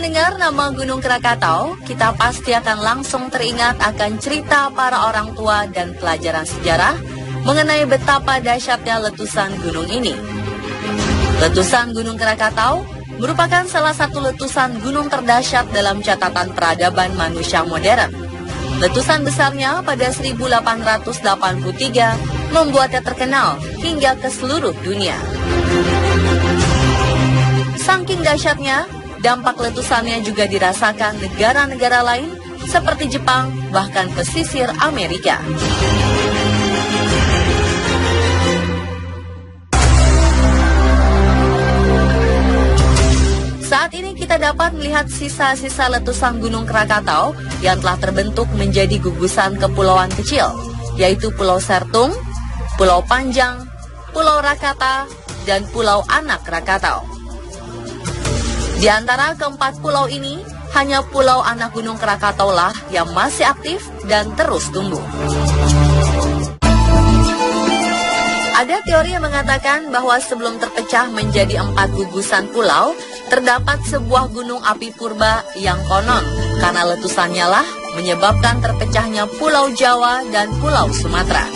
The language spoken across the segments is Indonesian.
mendengar nama Gunung Krakatau, kita pasti akan langsung teringat akan cerita para orang tua dan pelajaran sejarah mengenai betapa dahsyatnya letusan gunung ini. Letusan Gunung Krakatau merupakan salah satu letusan gunung terdahsyat dalam catatan peradaban manusia modern. Letusan besarnya pada 1883 membuatnya terkenal hingga ke seluruh dunia. Saking dahsyatnya, dampak letusannya juga dirasakan negara-negara lain seperti Jepang, bahkan pesisir Amerika. Saat ini kita dapat melihat sisa-sisa letusan Gunung Krakatau yang telah terbentuk menjadi gugusan kepulauan kecil, yaitu Pulau Sertung, Pulau Panjang, Pulau Rakata, dan Pulau Anak Krakatau. Di antara keempat pulau ini, hanya Pulau Anak Gunung Krakatau lah yang masih aktif dan terus tumbuh. Ada teori yang mengatakan bahwa sebelum terpecah menjadi 4 gugusan pulau, terdapat sebuah gunung api purba yang konon karena letusannya lah menyebabkan terpecahnya Pulau Jawa dan Pulau Sumatera.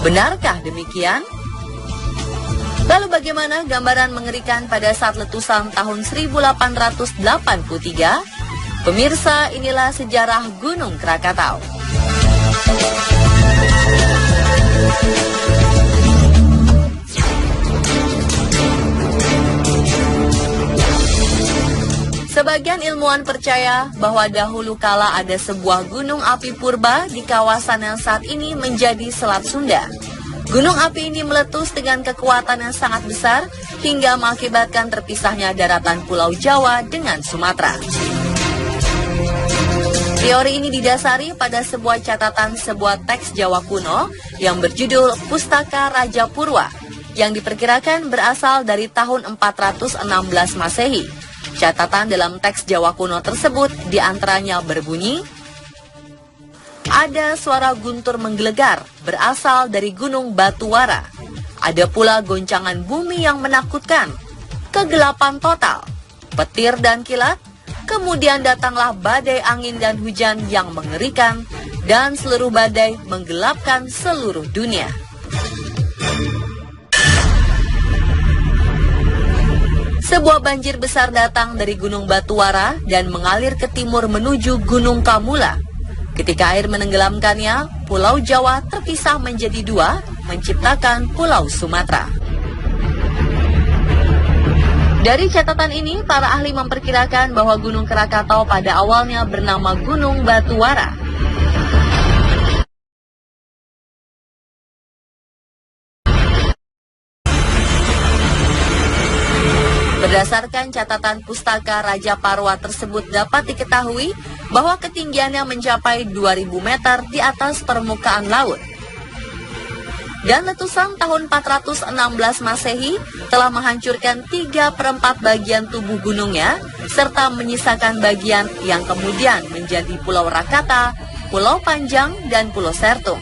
Benarkah demikian? Lalu bagaimana gambaran mengerikan pada saat letusan tahun 1883? Pemirsa, inilah sejarah Gunung Krakatau. Sebagian ilmuwan percaya bahwa dahulu kala ada sebuah gunung api purba di kawasan yang saat ini menjadi Selat Sunda. Gunung api ini meletus dengan kekuatan yang sangat besar hingga mengakibatkan terpisahnya daratan Pulau Jawa dengan Sumatera. Teori ini didasari pada sebuah catatan sebuah teks Jawa kuno yang berjudul Pustaka Raja Purwa yang diperkirakan berasal dari tahun 416 Masehi. Catatan dalam teks Jawa kuno tersebut diantaranya berbunyi, ada suara guntur menggelegar berasal dari Gunung Batuwara. Ada pula goncangan bumi yang menakutkan, kegelapan total, petir dan kilat. Kemudian datanglah badai angin dan hujan yang mengerikan, dan seluruh badai menggelapkan seluruh dunia. Sebuah banjir besar datang dari Gunung Batuwara dan mengalir ke timur menuju Gunung Kamula. Ketika air menenggelamkannya, Pulau Jawa terpisah menjadi 2, menciptakan Pulau Sumatera. Dari catatan ini, para ahli memperkirakan bahwa Gunung Krakatau pada awalnya bernama Gunung Batuwara. Berdasarkan catatan Pustaka Raja Parwa tersebut dapat diketahui bahwa ketinggiannya mencapai 2000 meter di atas permukaan laut. Dan letusan tahun 416 Masehi telah menghancurkan 3/4 bagian tubuh gunungnya, serta menyisakan bagian yang kemudian menjadi Pulau Rakata, Pulau Panjang, dan Pulau Sertung.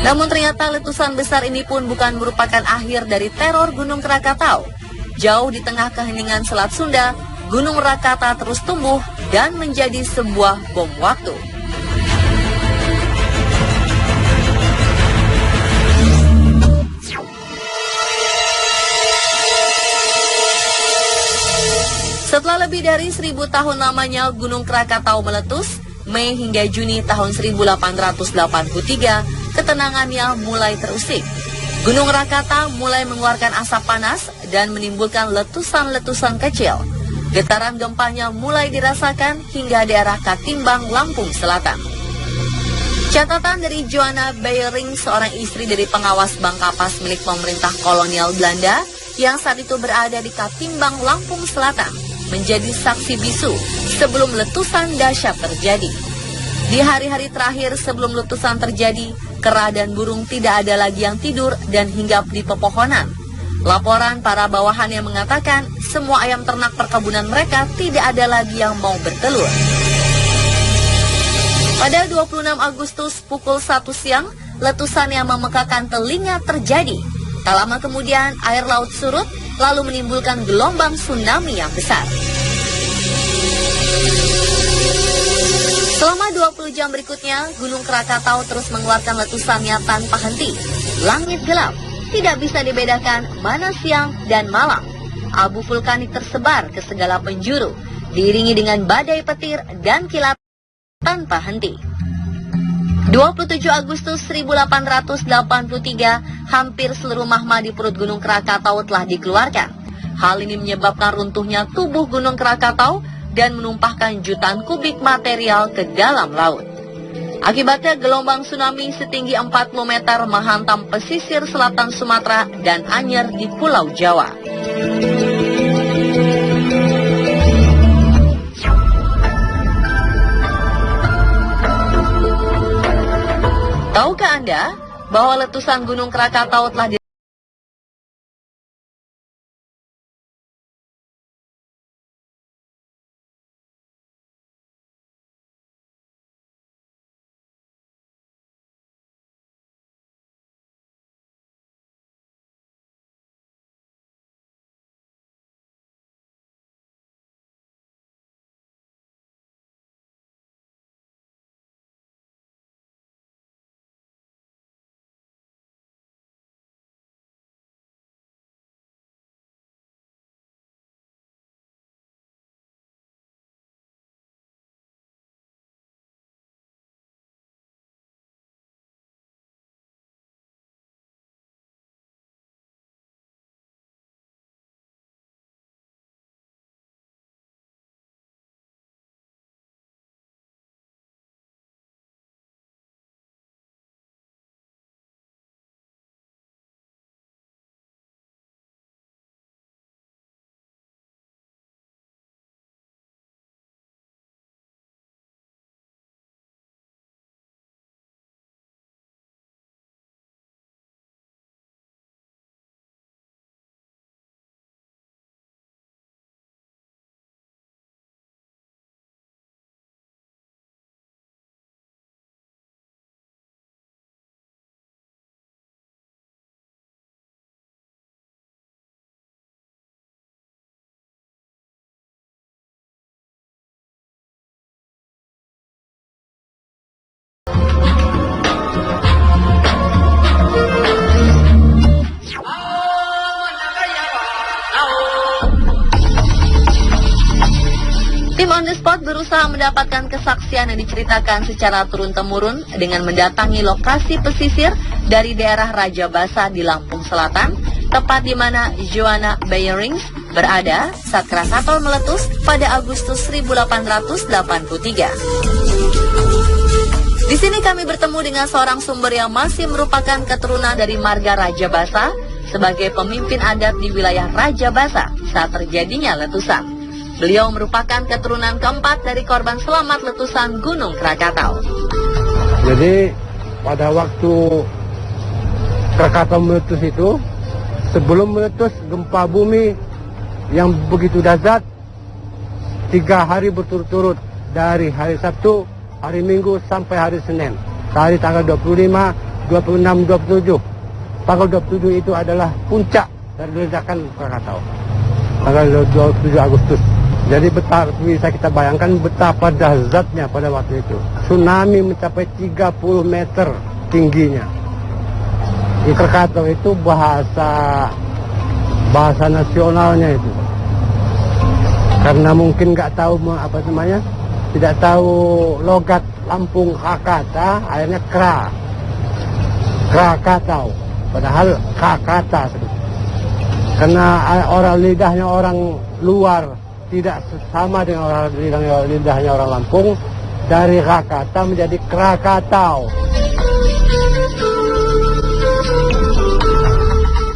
Namun ternyata letusan besar ini pun bukan merupakan akhir dari teror Gunung Krakatau. Jauh di tengah keheningan Selat Sunda, Gunung Rakata terus tumbuh dan menjadi sebuah bom waktu. Setelah lebih dari 1000 tahun lamanya Gunung Krakatau meletus, Mei hingga Juni tahun 1883, ketenangannya mulai terusik. Gunung Rakata mulai mengeluarkan asap panas dan menimbulkan letusan-letusan kecil. Getaran gempanya mulai dirasakan hingga daerah Katimbang, Lampung Selatan. Catatan dari Joanna Beyering, seorang istri dari pengawas bank kapas milik pemerintah kolonial Belanda yang saat itu berada di Katimbang, Lampung Selatan, menjadi saksi bisu sebelum letusan dahsyat terjadi. Di hari-hari terakhir sebelum letusan terjadi, kera dan burung tidak ada lagi yang tidur dan hinggap di pepohonan. Laporan para bawahan yang mengatakan semua ayam ternak perkebunan mereka tidak ada lagi yang mau bertelur. Pada 26 Agustus pukul 1 siang, letusan yang memekakan telinga terjadi. Tak lama kemudian air laut surut lalu menimbulkan gelombang tsunami yang besar. Selama 20 jam berikutnya, Gunung Krakatau terus mengeluarkan letusannya tanpa henti. Langit gelap, tidak bisa dibedakan mana siang dan malam. Abu vulkanik tersebar ke segala penjuru, diiringi dengan badai petir dan kilat tanpa henti. 27 Agustus 1883, hampir seluruh magma di perut Gunung Krakatau telah dikeluarkan. Hal ini menyebabkan runtuhnya tubuh Gunung Krakatau dan menumpahkan jutaan kubik material ke dalam laut. Akibatnya gelombang tsunami setinggi 40 meter menghantam pesisir selatan Sumatera dan Anyer di Pulau Jawa. Tahukah Anda bahwa letusan Gunung Krakatau telah Tim on the spot berusaha mendapatkan kesaksian yang diceritakan secara turun-temurun dengan mendatangi lokasi pesisir dari daerah Raja Basa di Lampung Selatan, tepat di mana Joanna Bayerings berada saat Krakatau meletus pada Agustus 1883. Di sini kami bertemu dengan seorang sumber yang masih merupakan keturunan dari marga Raja Basa sebagai pemimpin adat di wilayah Raja Basa saat terjadinya letusan. Beliau merupakan keturunan keempat dari korban selamat letusan Gunung Krakatau. Jadi pada waktu Krakatau meletus itu, sebelum meletus gempa bumi yang begitu dahsyat, 3 hari berturut-turut dari hari Sabtu, hari Minggu sampai hari Senin. Hari tanggal 25, 26, 27. Tanggal 27 itu adalah puncak dari ledakan Krakatau. Tanggal 27 Agustus. Jadi bisa kita bayangkan betapa dahsyatnya pada waktu itu. Tsunami mencapai 30 meter tingginya. Di Krakatau itu bahasa nasionalnya itu. Karena mungkin nggak tahu apa namanya, tidak tahu logat Lampung Krakata, akhirnya Krakatau. Padahal Krakata. Karena lidahnya orang luar tidak sama dengan lidahnya orang Lampung, dari Krakata menjadi Krakatau.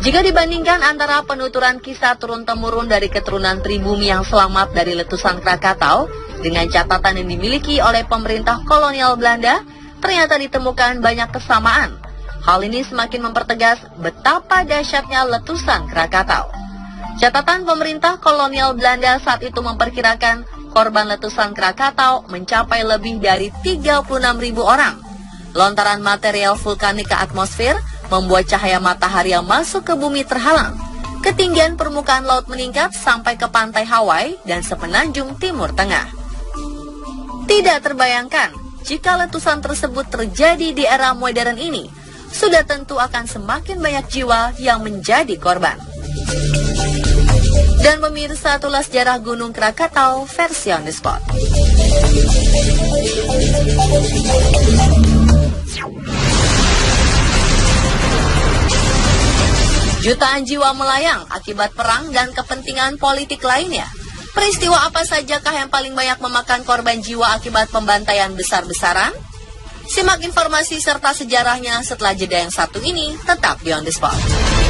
Jika dibandingkan antara penuturan kisah turun-temurun dari keturunan pribumi yang selamat dari letusan Krakatau dengan catatan yang dimiliki oleh pemerintah kolonial Belanda, ternyata ditemukan banyak kesamaan. Hal ini semakin mempertegas betapa dahsyatnya letusan Krakatau. Catatan pemerintah kolonial Belanda saat itu memperkirakan korban letusan Krakatau mencapai lebih dari 36.000 orang. Lontaran material vulkanik ke atmosfer membuat cahaya matahari yang masuk ke bumi terhalang. Ketinggian permukaan laut meningkat sampai ke pantai Hawaii dan semenanjung Timur Tengah. Tidak terbayangkan jika letusan tersebut terjadi di era modern ini, sudah tentu akan semakin banyak jiwa yang menjadi korban. Dan pemirsa, itulah sejarah Gunung Krakatau versi on the spot. Jutaan jiwa melayang akibat perang dan kepentingan politik lainnya. Peristiwa apa sajakah yang paling banyak memakan korban jiwa akibat pembantaian besar-besaran? Simak informasi serta sejarahnya setelah jeda yang satu ini, tetap di On The Spot.